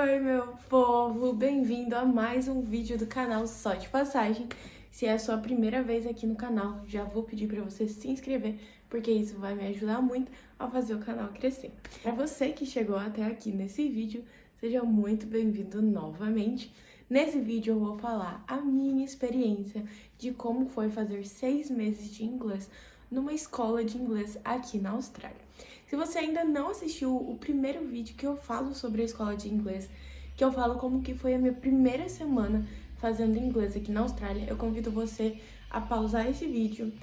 Oi, meu povo! Bem-vindo a mais um vídeo do canal Só de Passagem. Se é a sua primeira vez aqui no canal, já vou pedir para você se inscrever, porque isso vai me ajudar muito a fazer o canal crescer. Para você que chegou até aqui nesse vídeo, seja muito bem-vindo novamente. Nesse vídeo eu vou falar a minha experiência de como foi fazer 6 meses de inglês numa escola de inglês aqui na Austrália. Se você ainda não assistiu o primeiro vídeo que eu falo sobre a escola de inglês, que eu falo como que foi a minha primeira semana fazendo inglês aqui na Austrália, eu convido você a pausar esse vídeo,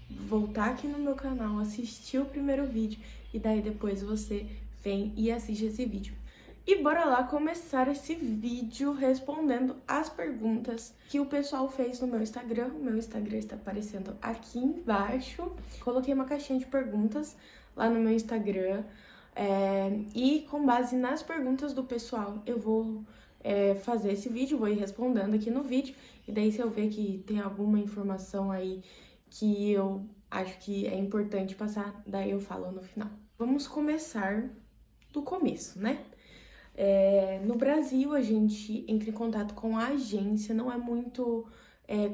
voltar aqui no meu canal, assistir o primeiro vídeo e daí depois você vem e assiste esse vídeo. E bora lá começar esse vídeo respondendo as perguntas que o pessoal fez no meu Instagram. O meu Instagram está aparecendo aqui embaixo. Coloquei uma caixinha de perguntas lá no meu Instagram. E com base nas perguntas do pessoal, eu vou fazer esse vídeo, vou ir respondendo aqui no vídeo. E daí se eu ver que tem alguma informação aí que eu acho que é importante passar, daí eu falo no final. Vamos começar do começo, né? No Brasil, a gente entra em contato com a agência, não é muito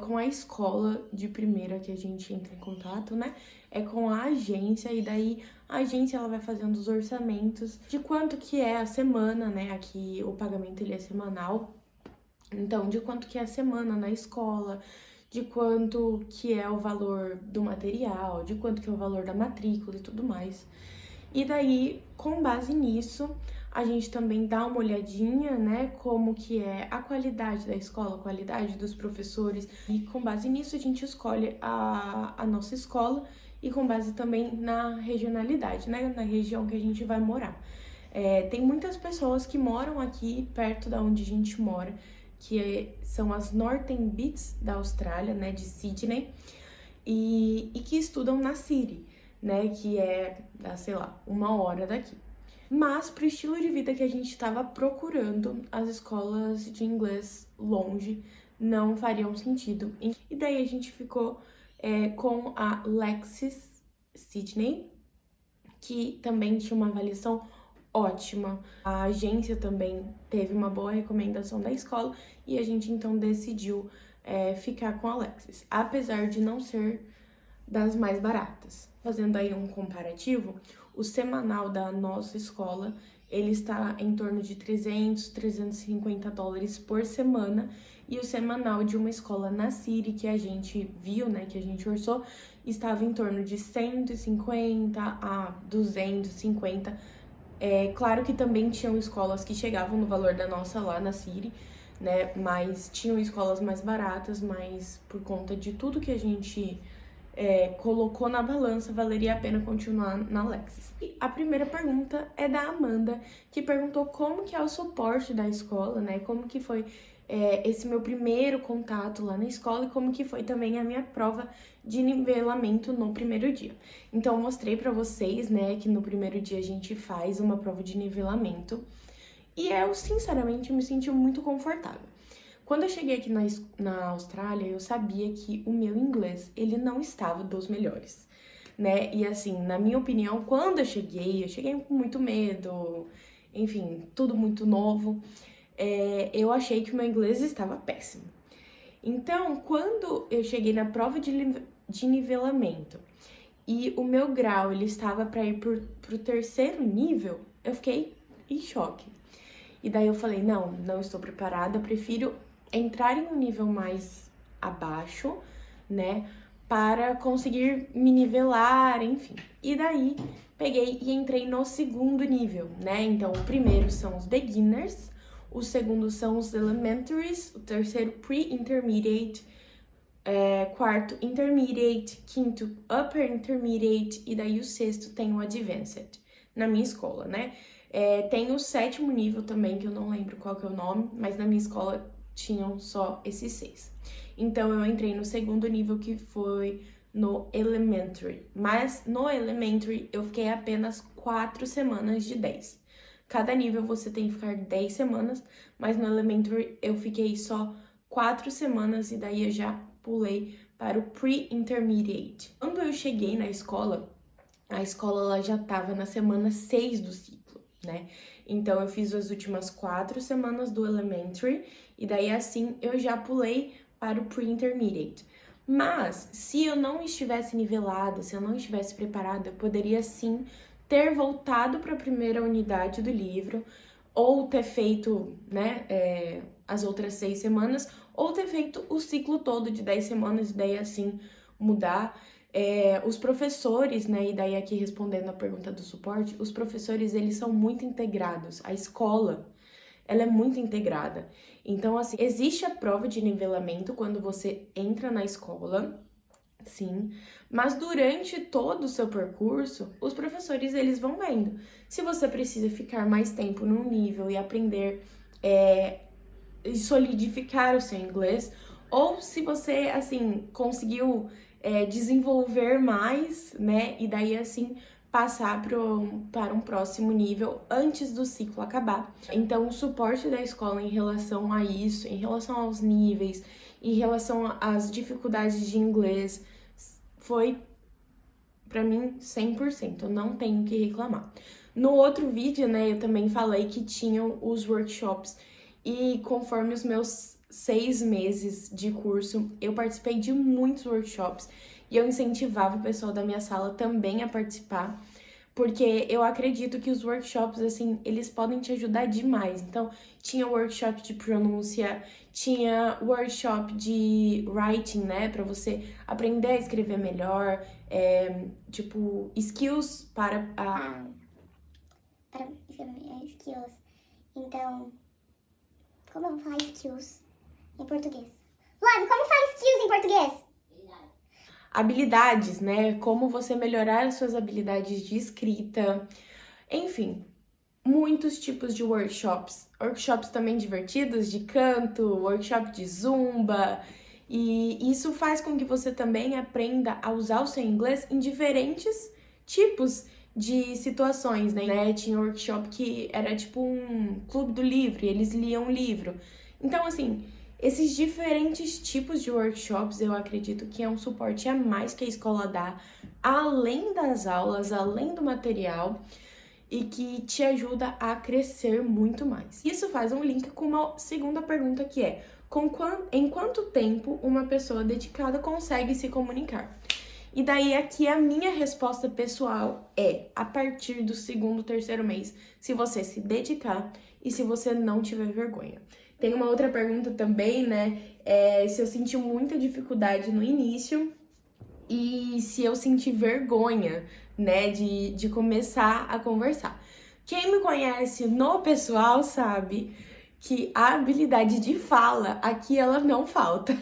com a escola de primeira que a gente entra em contato, né? É com a agência, e daí a agência ela vai fazendo os orçamentos de quanto que é a semana, né? Aqui o pagamento ele é semanal, então de quanto que é a semana na escola, de quanto que é o valor do material, de quanto que é o valor da matrícula e tudo mais. E daí, com base nisso, a gente também dá uma olhadinha, né, como que é a qualidade da escola, a qualidade dos professores. E com base nisso, a gente escolhe a nossa escola e com base também na regionalidade, né, na região que a gente vai morar. Tem muitas pessoas que moram aqui perto da onde a gente mora, que são as Northern Beaches da Austrália, né, de Sydney, e que estudam na City, né, que sei lá, 1 hora daqui. Mas pro estilo de vida que a gente estava procurando, as escolas de inglês longe não fariam sentido. E daí a gente ficou com a Lexis Sydney, que também tinha uma avaliação ótima. A agência também teve uma boa recomendação da escola e a gente então decidiu ficar com a Lexis, apesar de não ser das mais baratas. Fazendo aí um comparativo, o semanal da nossa escola, ele está em torno de 300, 350 dólares por semana, e o semanal de uma escola na City, que a gente viu, né, que a gente orçou, estava em torno de 150 a 250. Claro que também tinham escolas que chegavam no valor da nossa lá na City, né, mas tinham escolas mais baratas, mas por conta de tudo que a gente colocou na balança, valeria a pena continuar na Lexis. E a primeira pergunta é da Amanda, que perguntou como que é o suporte da escola, né? Como que foi esse meu primeiro contato lá na escola e como que foi também a minha prova de nivelamento no primeiro dia. Então, eu mostrei pra vocês, né, que no primeiro dia a gente faz uma prova de nivelamento e eu, sinceramente, me senti muito confortável. Quando eu cheguei aqui na Austrália, eu sabia que o meu inglês, ele não estava dos melhores, né? E assim, na minha opinião, quando eu cheguei com muito medo, enfim, tudo muito novo, eu achei que o meu inglês estava péssimo. Então, quando eu cheguei na prova de nivelamento e o meu grau, ele estava para ir pro terceiro nível, eu fiquei em choque. E daí eu falei, não estou preparada, prefiro entrar em um nível mais abaixo, né, para conseguir me nivelar, enfim. E daí peguei e entrei no segundo nível, né? Então, o primeiro são os beginners, o segundo são os elementaries, o terceiro pre-intermediate, quarto intermediate, quinto upper intermediate e daí o sexto tem o advanced na minha escola, né? Tem o sétimo nível também, que eu não lembro qual que é o nome, mas na minha escola tinham só esses 6. Então, eu entrei no segundo nível, que foi no elementary. Mas no elementary, eu fiquei apenas 4 semanas de 10. Cada nível você tem que ficar 10 semanas, mas no elementary eu fiquei só 4 semanas e daí eu já pulei para o pre-intermediate. Quando eu cheguei na escola, a escola ela já estava na semana 6 do ciclo. né? Então, eu fiz as últimas 4 semanas do Elementary, e daí assim eu já pulei para o Pre-Intermediate. Mas, se eu não estivesse nivelada, se eu não estivesse preparada, eu poderia sim ter voltado para a primeira unidade do livro, ou ter feito, né, as outras 6 semanas, ou ter feito o ciclo todo de 10 semanas, e daí assim mudar. Os professores, né, e daí aqui respondendo a pergunta do suporte, os professores, eles são muito integrados, a escola, ela é muito integrada. Então, assim, existe a prova de nivelamento quando você entra na escola, sim, mas durante todo o seu percurso, os professores, eles vão vendo se você precisa ficar mais tempo num nível e aprender e solidificar o seu inglês, ou se você, assim, conseguiu desenvolver mais, né, e daí, assim, passar para um próximo nível antes do ciclo acabar. Então, o suporte da escola em relação a isso, em relação aos níveis, em relação às dificuldades de inglês, foi, pra mim, 100%, eu não tenho que reclamar. No outro vídeo, né, eu também falei que tinham os workshops, e conforme os meus 6 meses de curso, eu participei de muitos workshops, e eu incentivava o pessoal da minha sala também a participar, porque eu acredito que os workshops, assim, eles podem te ajudar demais. Então, tinha workshop de pronúncia, tinha workshop de writing, né, pra você aprender a escrever melhor, tipo, skills para escrever skills. Então, como eu vou falar skills em português? Flávio, como fala skills em português? habilidades, né, como você melhorar as suas habilidades de escrita, enfim, muitos tipos de workshops. Workshops também divertidos, de canto, workshop de zumba, e isso faz com que você também aprenda a usar o seu inglês em diferentes tipos de situações, né? Tinha workshop que era tipo um clube do livro, e eles liam um livro. Então, assim, esses diferentes tipos de workshops, eu acredito que é um suporte a mais que a escola dá, além das aulas, além do material, e que te ajuda a crescer muito mais. Isso faz um link com uma segunda pergunta, que é: em quanto tempo uma pessoa dedicada consegue se comunicar? E daí aqui a minha resposta pessoal é: a partir do 2º, 3º mês, se você se dedicar e se você não tiver vergonha. Tem uma outra pergunta também, né? Se eu senti muita dificuldade no início e se eu senti vergonha, né, de começar a conversar. Quem me conhece no pessoal sabe que a habilidade de fala, aqui ela não falta.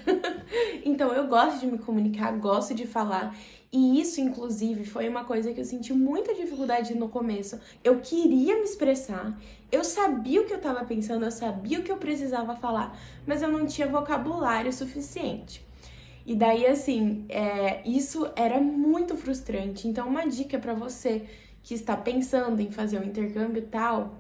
Então eu gosto de me comunicar, gosto de falar, e isso, inclusive, foi uma coisa que eu senti muita dificuldade no começo. Eu queria me expressar, eu sabia o que eu tava pensando, eu sabia o que eu precisava falar, mas eu não tinha vocabulário suficiente. E daí, assim, isso era muito frustrante. Então, uma dica pra você que está pensando em fazer um intercâmbio e tal,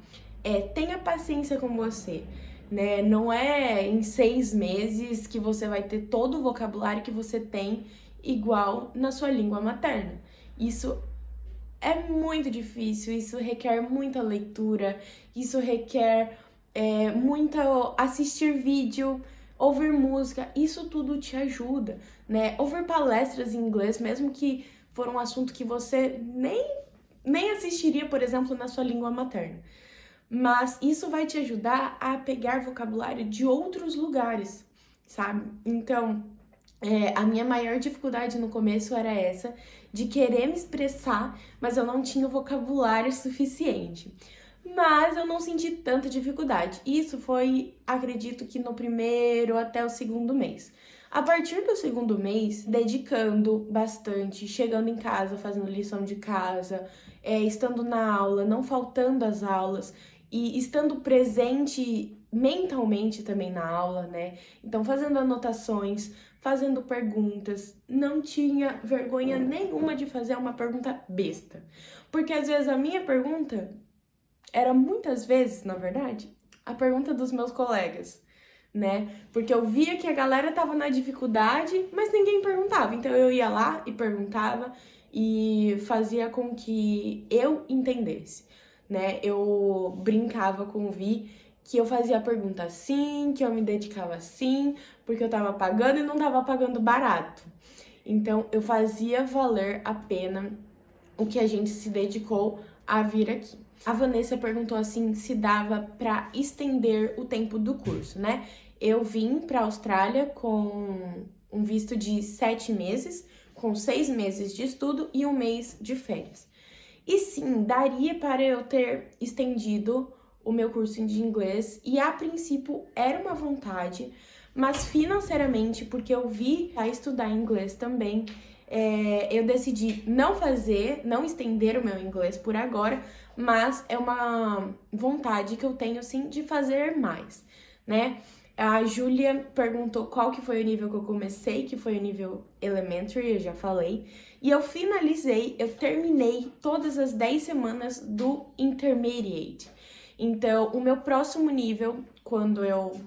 tenha paciência com você, né? Não é em 6 meses que você vai ter todo o vocabulário que você tem igual na sua língua materna. Isso é muito difícil, isso requer muita leitura, isso requer assistir vídeo, ouvir música, isso tudo te ajuda, né? Ouvir palestras em inglês, mesmo que for um assunto que você nem assistiria, por exemplo, na sua língua materna. Mas isso vai te ajudar a pegar vocabulário de outros lugares, sabe? Então, a minha maior dificuldade no começo era essa, de querer me expressar, mas eu não tinha o vocabulário suficiente. Mas eu não senti tanta dificuldade. Isso foi, acredito que no 1º até o 2º mês. A partir do 2º mês, dedicando bastante, chegando em casa, fazendo lição de casa, estando na aula, não faltando às aulas e estando presente mentalmente também na aula, né? Então, fazendo anotações, fazendo perguntas, não tinha vergonha nenhuma de fazer uma pergunta besta. Porque às vezes a minha pergunta era muitas vezes, na verdade, a pergunta dos meus colegas, né? Porque eu via que a galera tava na dificuldade, mas ninguém perguntava. Então eu ia lá e perguntava e fazia com que eu entendesse, né? Eu brincava com o Vi que eu fazia a pergunta assim, que eu me dedicava assim, porque eu tava pagando e não tava pagando barato. Então, eu fazia valer a pena o que a gente se dedicou a vir aqui. A Vanessa perguntou assim se dava para estender o tempo do curso, né? Eu vim para a Austrália com um visto de 7 meses, com 6 meses de estudo e 1 mês de férias. E sim, daria para eu ter estendido o meu curso de inglês e a princípio era uma vontade, mas financeiramente, porque eu vi a estudar inglês também, eu decidi não estender o meu inglês por agora, mas é uma vontade que eu tenho sim de fazer mais, né? A Júlia perguntou qual que foi o nível que eu comecei, que foi o nível Elementary, eu já falei. E eu terminei todas as 10 semanas do Intermediate. Então, o meu próximo nível, quando eu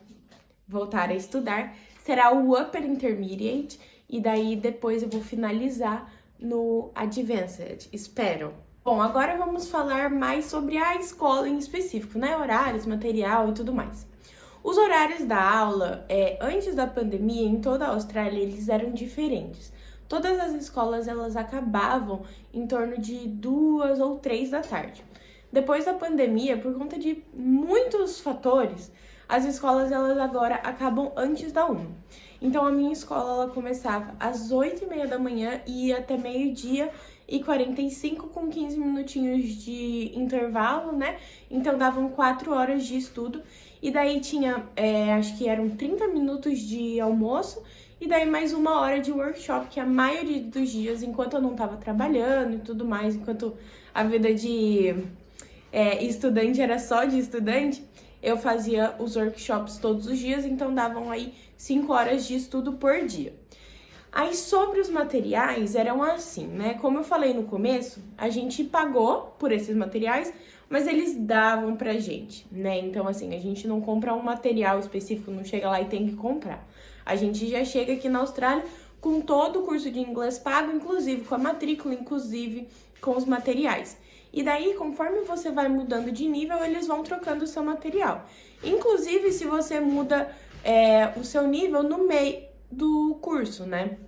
voltar a estudar, será o Upper Intermediate. E daí, depois eu vou finalizar no Advanced, espero. Bom, agora vamos falar mais sobre a escola em específico, né? Horários, material e tudo mais. Os horários da aula, antes da pandemia, em toda a Austrália, eles eram diferentes. Todas as escolas, elas acabavam em torno de 2 ou 3 da tarde. Depois da pandemia, por conta de muitos fatores, as escolas, elas agora acabam antes da 1. Então, a minha escola, ela começava às 8h30 da manhã e ia até meio-dia e 45 com 15 minutinhos de intervalo, né? Então, davam 4 horas de estudo. E daí tinha, acho que eram 30 minutos de almoço e daí mais 1 hora de workshop, que a maioria dos dias, enquanto eu não tava trabalhando e tudo mais, enquanto a vida de estudante era só de estudante, eu fazia os workshops todos os dias, então davam aí 5 horas de estudo por dia. Aí sobre os materiais, eram assim, né? Como eu falei no começo, a gente pagou por esses materiais, mas eles davam pra gente, né? Então, assim, a gente não compra um material específico, não chega lá e tem que comprar. A gente já chega aqui na Austrália com todo o curso de inglês pago, inclusive com a matrícula, inclusive com os materiais. E daí, conforme você vai mudando de nível, eles vão trocando o seu material. Inclusive, se você muda o seu nível no meio do curso, né?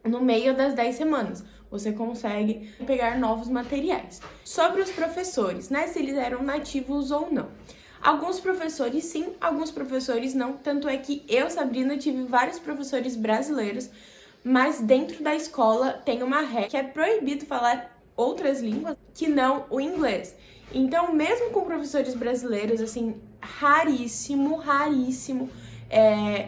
No meio das 10 semanas, você consegue pegar novos materiais. Sobre os professores, né? Se eles eram nativos ou não. Alguns professores sim, alguns professores não. Tanto é que eu, Sabrina, tive vários professores brasileiros, mas dentro da escola tem uma regra que é proibido falar outras línguas que não o inglês. Então, mesmo com professores brasileiros, assim, raríssimo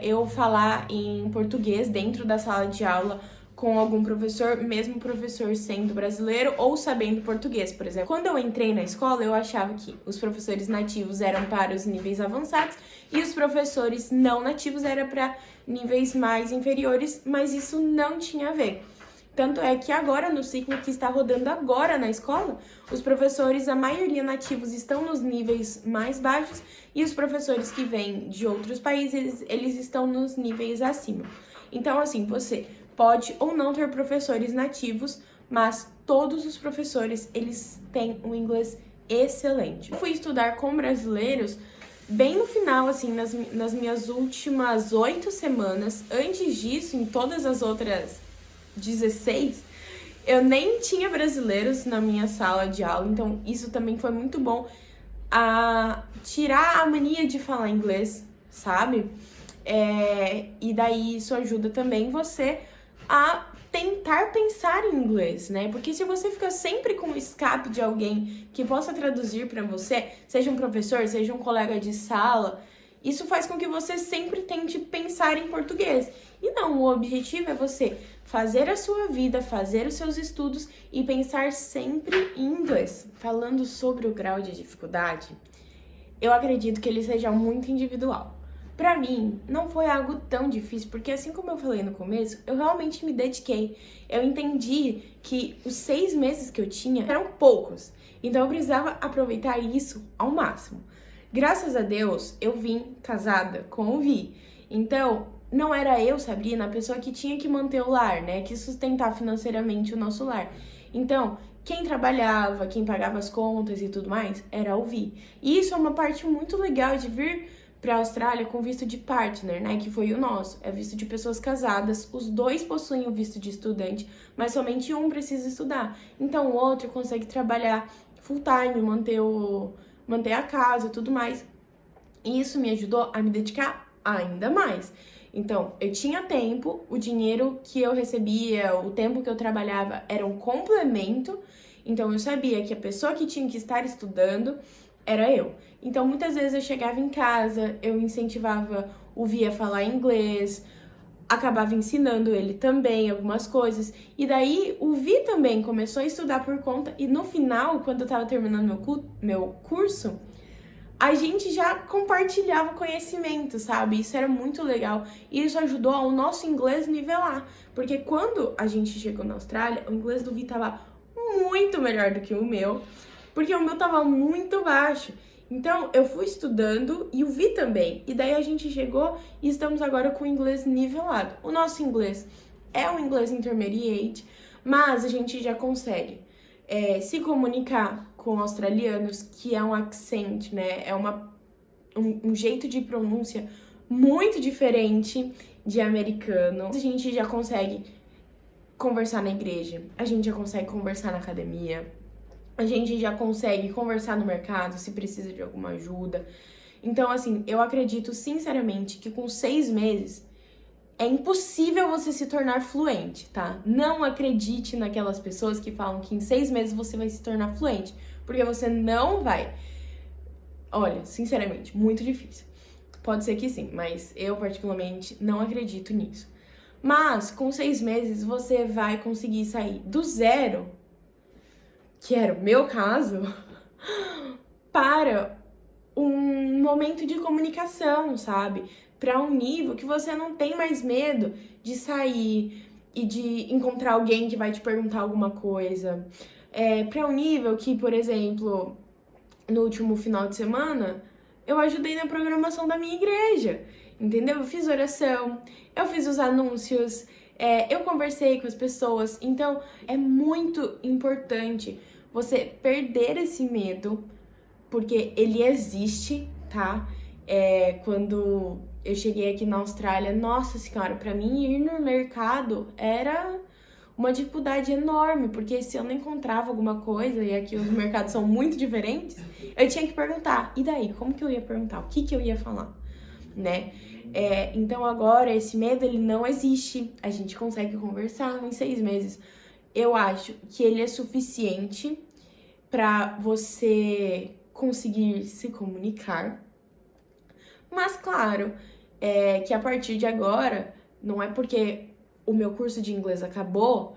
eu falar em português dentro da sala de aula com algum professor, mesmo o professor sendo brasileiro ou sabendo português, por exemplo. Quando eu entrei na escola, eu achava que os professores nativos eram para os níveis avançados e os professores não nativos eram para níveis mais inferiores, mas isso não tinha a ver. Tanto é que agora, no ciclo que está rodando agora na escola, os professores, a maioria nativos, estão nos níveis mais baixos e os professores que vêm de outros países, eles estão nos níveis acima. Então, assim, você pode ou não ter professores nativos, mas todos os professores, eles têm um inglês excelente. Eu fui estudar com brasileiros bem no final, assim, nas minhas últimas 8 semanas. Antes disso, em todas as outras 16, eu nem tinha brasileiros na minha sala de aula, então isso também foi muito bom a tirar a mania de falar inglês, sabe? E daí isso ajuda também você a tentar pensar em inglês, né? Porque se você fica sempre com o escape de alguém que possa traduzir para você, seja um professor, seja um colega de sala, isso faz com que você sempre tente pensar em português. E não, o objetivo é você fazer a sua vida, fazer os seus estudos e pensar sempre em inglês. Falando sobre o grau de dificuldade, eu acredito que ele seja muito individual. Pra mim, não foi algo tão difícil, porque assim como eu falei no começo, eu realmente me dediquei. Eu entendi que os 6 meses que eu tinha eram poucos, então eu precisava aproveitar isso ao máximo. Graças a Deus, eu vim casada com o Vi. Então, não era eu, Sabrina, a pessoa que tinha que manter o lar, né? Que sustentar financeiramente o nosso lar. Então, quem trabalhava, quem pagava as contas e tudo mais, era o Vi. E isso é uma parte muito legal de vir para a Austrália com visto de partner, né, que foi o nosso. É visto de pessoas casadas, os dois possuem o visto de estudante, mas somente um precisa estudar. Então o outro consegue trabalhar full time, manter a casa e tudo mais. E isso me ajudou a me dedicar ainda mais. Então, eu tinha tempo, o dinheiro que eu recebia, o tempo que eu trabalhava era um complemento. Então, eu sabia que a pessoa que tinha que estar estudando era eu. Então, muitas vezes eu chegava em casa, eu incentivava o Vi a falar inglês, acabava ensinando ele também algumas coisas. E daí, o Vi também começou a estudar por conta. E no final, quando eu tava terminando meu curso, a gente já compartilhava conhecimento, sabe? Isso era muito legal. E isso ajudou ao nosso inglês nivelar. Porque quando a gente chegou na Austrália, o inglês do Vi tava muito melhor do que o meu, porque o meu tava muito baixo. Então, eu fui estudando e o Vi também. E daí a gente chegou e estamos agora com o inglês nivelado. O nosso inglês é um inglês intermediate, mas a gente já consegue se comunicar com australianos, que é um accent, né? É um jeito de pronúncia muito diferente de americano. A gente já consegue conversar na igreja, a gente já consegue conversar na academia, a gente já consegue conversar no mercado se precisa de alguma ajuda. Então, assim, eu acredito sinceramente que com 6 meses é impossível você se tornar fluente, tá? Não acredite naquelas pessoas que falam que em 6 meses você vai se tornar fluente, porque você não vai. Olha, sinceramente, muito difícil. Pode ser que sim, mas eu particularmente não acredito nisso. Mas com 6 meses você vai conseguir sair do zero, que era o meu caso, para um momento de comunicação, sabe? Para um nível que você não tem mais medo de sair e de encontrar alguém que vai te perguntar alguma coisa. Para um nível que, por exemplo, no último final de semana, eu ajudei na programação da minha igreja, entendeu? Eu fiz oração, eu fiz os anúncios, eu conversei com as pessoas. Então, é muito importante você perder esse medo, porque ele existe, tá? Quando eu cheguei aqui na Austrália, nossa senhora, pra mim ir no mercado era uma dificuldade enorme, porque se eu não encontrava alguma coisa, e aqui os mercados são muito diferentes, eu tinha que perguntar. E daí? Como que eu ia perguntar? O que eu ia falar? Né? Então agora esse medo, ele não existe. A gente consegue conversar em 6 meses. Eu acho que ele é suficiente pra você conseguir se comunicar. Mas claro, que a partir de agora, não é porque o meu curso de inglês acabou,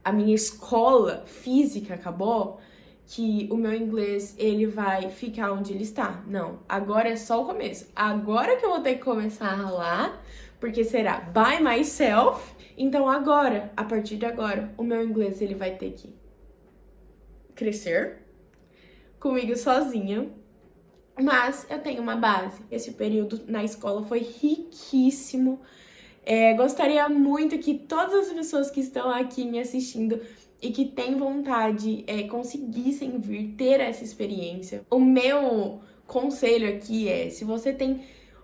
a minha escola física acabou, que o meu inglês ele vai ficar onde ele está. Não, agora é só o começo. Agora que eu vou ter que começar a ralar, porque será by myself. Então agora, a partir de agora, o meu inglês ele vai ter que crescer comigo sozinha. Mas eu tenho uma base. Esse período na escola foi riquíssimo. Gostaria muito que todas as pessoas que estão aqui me assistindo e que têm vontade conseguissem vir ter essa experiência. O meu conselho aqui se você tem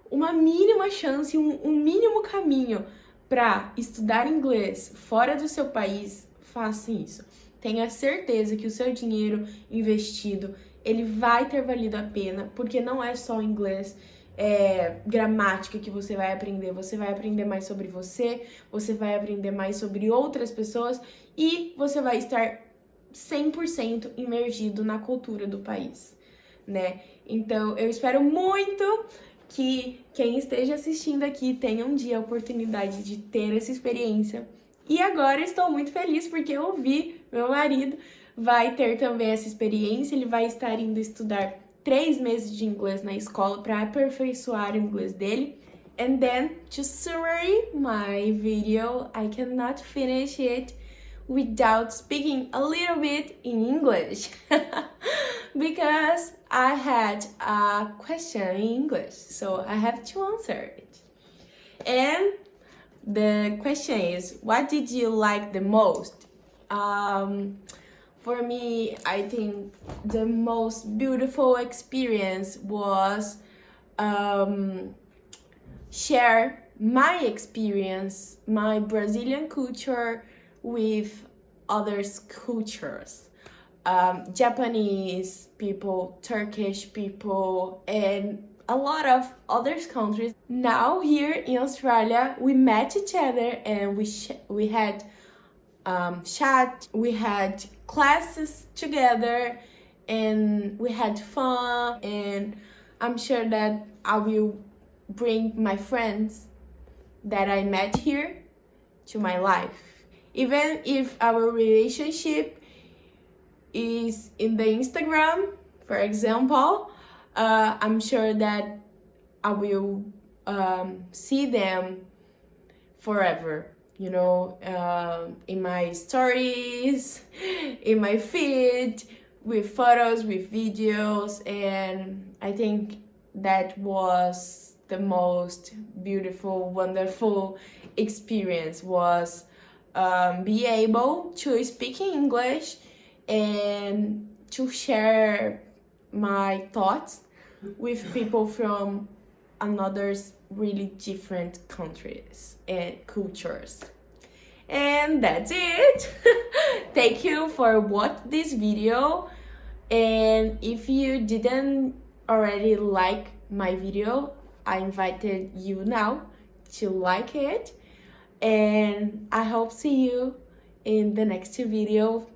uma mínima chance, um mínimo caminho para estudar inglês fora do seu país, faça isso. Tenha certeza que o seu dinheiro investido ele vai ter valido a pena, porque não é só inglês, gramática que você vai aprender mais sobre você vai aprender mais sobre outras pessoas e você vai estar 100% imergido na cultura do país, né? Então, eu espero muito que quem esteja assistindo aqui tenha um dia a oportunidade de ter essa experiência. E agora estou muito feliz porque eu vi meu marido vai ter também essa experiência, ele vai estar indo estudar 3 meses de inglês na escola para aperfeiçoar o inglês dele. And then, to summary my video, I cannot finish it without speaking a little bit in English. Because I had a question in English, so I have to answer it. And the question is, what did you like the most? For me, I think the most beautiful experience was share my experience, my Brazilian culture with others' cultures. Japanese people, Turkish people, and a lot of other countries. Now here in Australia, we met each other and we had chat, we had classes together, and we had fun. And I'm sure that I will bring my friends that I met here to my life. Even if our relationship is in the Instagram, for example, I'm sure that I will see them forever, you know, in my stories, in my feed, with photos, with videos. And I think that was the most beautiful, wonderful experience, was be able to speak English and to share my thoughts with people from another really different countries and cultures. And that's it. Thank you for watching this video. And if you didn't already like my video, I invited you now to like it. And I hope see you in the next video.